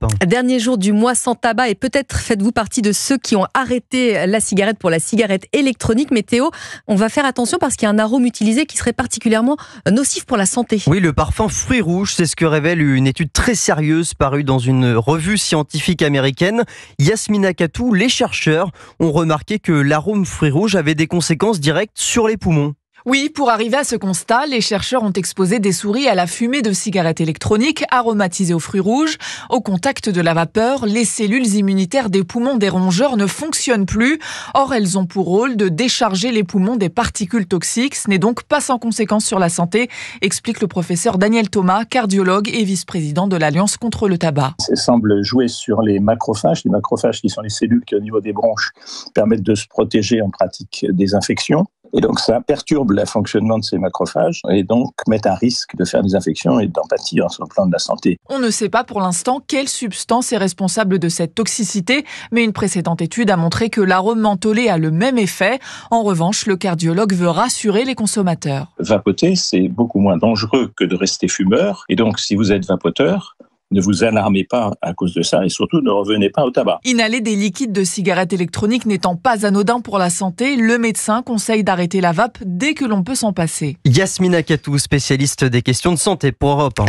1. Dernier jour du mois sans tabac et peut-être faites-vous partie de ceux qui ont arrêté la cigarette pour la cigarette électronique. Mais Théo, on va faire attention parce qu'il y a un arôme utilisé qui serait particulièrement nocif pour la santé. Oui, le parfum fruits rouges, c'est ce que révèle une étude très sérieuse parue dans une revue scientifique américaine. Yasmina Katou, les chercheurs ont remarqué que l'arôme fruits rouges avait des conséquences directes sur les poumons. Oui, pour arriver à ce constat, les chercheurs ont exposé des souris à la fumée de cigarettes électroniques aromatisées aux fruits rouges. Au contact de la vapeur, les cellules immunitaires des poumons des rongeurs ne fonctionnent plus. Or, elles ont pour rôle de décharger les poumons des particules toxiques. Ce n'est donc pas sans conséquences sur la santé, explique le professeur Daniel Thomas, cardiologue et vice-président de l'Alliance contre le tabac. Ça semble jouer sur les macrophages qui sont les cellules qui, au niveau des bronches, permettent de se protéger en pratique des infections. Et donc, ça perturbe le fonctionnement de ces macrophages et donc met un risque de faire des infections et d'en pâtir sur le plan de la santé. On ne sait pas pour l'instant quelle substance est responsable de cette toxicité, mais une précédente étude a montré que l'arôme mentholé a le même effet. En revanche, le cardiologue veut rassurer les consommateurs. Vapoter, c'est beaucoup moins dangereux que de rester fumeur. Et donc, si vous êtes vapoteur, ne vous alarmez pas à cause de ça et surtout ne revenez pas au tabac. Inhaler des liquides de cigarettes électroniques n'étant pas anodin pour la santé, le médecin conseille d'arrêter la vape dès que l'on peut s'en passer. Yasmina Katou, spécialiste des questions de santé pour Europe 1.